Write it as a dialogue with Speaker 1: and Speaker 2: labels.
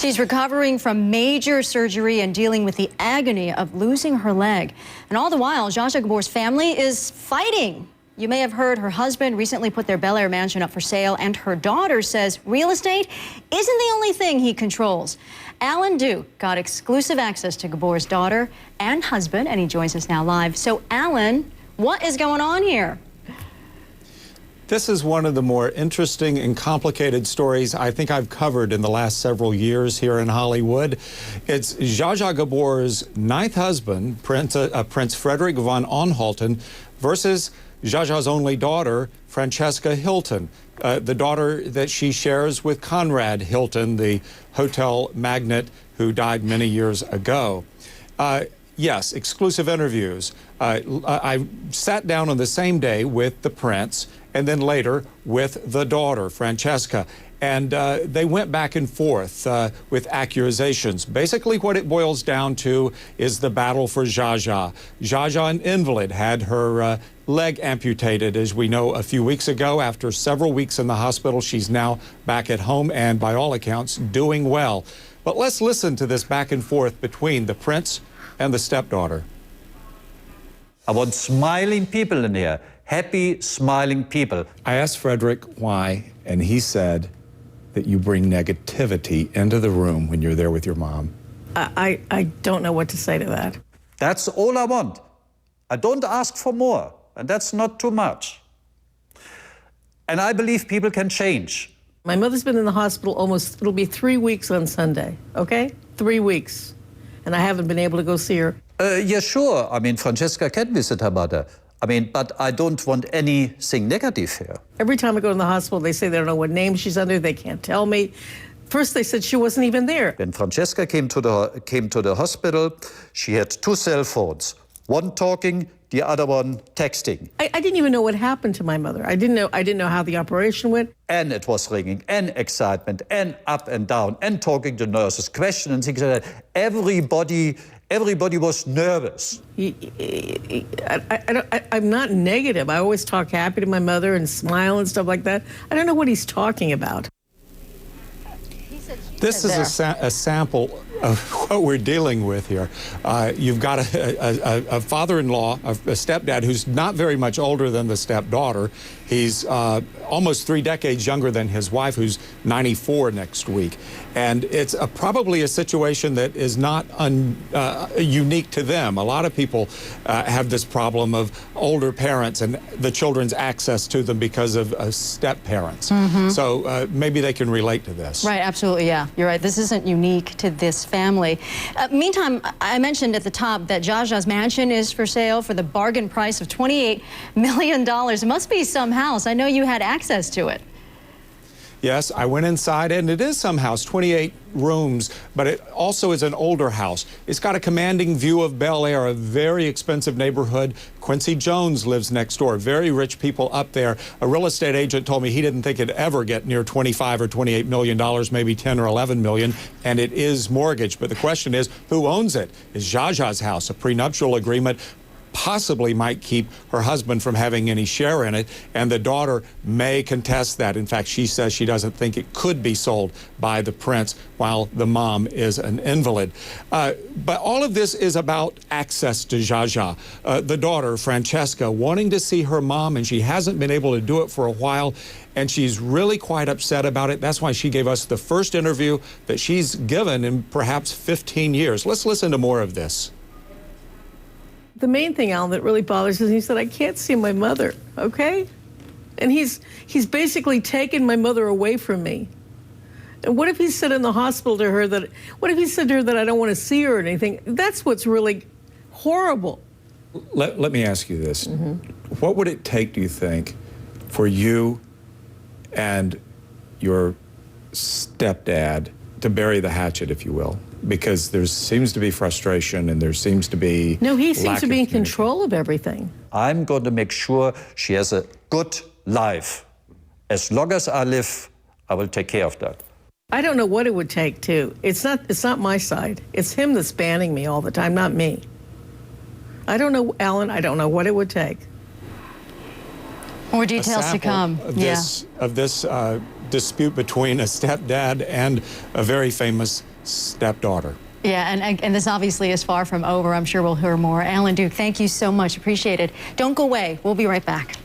Speaker 1: She's recovering from major surgery and dealing with the agony of losing her leg. And all the while, Zsa Zsa Gabor's family is fighting. You may have heard her husband recently put their Bel Air mansion up for sale, and her daughter says real estate isn't the only thing he controls. Alan Duke got exclusive access to Gabor's daughter and husband, and he joins us now live. So, Alan, what is going on here?
Speaker 2: This is one of the more interesting and complicated stories I think I've covered in the last several years here in Hollywood. It's Zsa Zsa Gabor's ninth husband, Prince Frederick von Anhalten, versus Zsa Zsa's only daughter, Francesca Hilton, the daughter that she shares with Conrad Hilton, the hotel magnate who died many years ago. Yes, exclusive interviews. I sat down on the same day with the prince and then later with the daughter, Francesca. And they went back and forth with accusations. Basically, what it boils down to is the battle for Zsa Zsa. Zsa Zsa, an invalid, had her leg amputated, as we know, a few weeks ago. After several weeks in the hospital, she's now back at home and, by all accounts, doing well. But let's listen to this back and forth between the prince and the stepdaughter.
Speaker 3: I want smiling people in here, happy, smiling people.
Speaker 2: I asked Frederick why, and he said that you bring negativity into the room when you're there with your mom.
Speaker 4: I don't know what to say to that.
Speaker 3: That's all I want. I don't ask for more, and that's not too much. And I believe people can change.
Speaker 4: My mother's been in the hospital it'll be 3 weeks on Sunday, okay? 3 weeks. And I haven't been able to go see her.
Speaker 3: Yeah, sure. I mean, Francesca can visit her mother. I mean, but I don't want anything negative here.
Speaker 4: Every time I go to the hospital, they say they don't know what name she's under. They can't tell me. First, they said she wasn't even there.
Speaker 3: When Francesca came to the hospital, she had 2 cell phones. One talking, the other one texting.
Speaker 4: I didn't even know what happened to my mother. I didn't know how the operation went.
Speaker 3: And it was ringing, and excitement, and up and down, and talking to nurses, questions and things like that. Everybody was nervous.
Speaker 4: I'm not negative. I always talk happy to my mother and smile and stuff like that. I don't know what he's talking about.
Speaker 2: This is a sample of what we're dealing with here. You've got a father-in-law, a stepdad who's not very much older than the stepdaughter. He's almost 3 decades younger than his wife, who's 94 next week. And it's probably a situation that is not unique to them. A lot of people have this problem of older parents and the children's access to them because of step-parents. Mm-hmm. So maybe they can relate to this.
Speaker 1: Right, absolutely, yeah. You're right. This isn't unique to this family. Meantime, I mentioned at the top that Zsa Zsa's mansion is for sale for the bargain price of $28 million. It must be some house. I know you had access to it.
Speaker 2: Yes, I went inside, and it is some house, 28 rooms, but it also is an older house. It's got a commanding view of Bel Air, a very expensive neighborhood. Quincy Jones lives next door, very rich people up there. A real estate agent told me he didn't think it'd ever get near $25 or $28 million, maybe 10 or 11 million, and it is mortgaged. But the question is, who owns it? Is Zsa Zsa's house a prenuptial agreement? Possibly might keep her husband from having any share in it, and the daughter may contest that. In fact, she says she doesn't think it could be sold by the prince while the mom is an invalid. But all of this is about access to Zsa Zsa. The daughter, Francesca, wanting to see her mom, and she hasn't been able to do it for a while, and she's really quite upset about it. That's why she gave us the first interview that she's given in perhaps 15 years. Let's listen to more of this.
Speaker 4: The main thing, Alan, that really bothers us, he said, I can't see my mother, okay? And he's basically taken my mother away from me. And what if he said in the hospital to her what if he said to her that I don't want to see her or anything? That's what's really horrible.
Speaker 2: Let me ask you this.
Speaker 4: Mm-hmm.
Speaker 2: What would it take, do you think, for you and your stepdad to bury the hatchet, if you will? Because there seems to be frustration and there seems to be
Speaker 4: No, he seems to be in control of everything.
Speaker 3: I'm going to make sure she has a good life. As long as I live, I will take care of that.
Speaker 4: I don't know what it would take, too. It's not my side. It's him that's banning me all the time, not me. I don't know, Alan, I don't know what it would take.
Speaker 1: More details to come.
Speaker 2: Of this dispute between a stepdad and a very famous stepdaughter.
Speaker 1: Yeah, and this obviously is far from over. I'm sure we'll hear more. Alan Duke, thank you so much. Appreciate it. Don't go away. We'll be right back.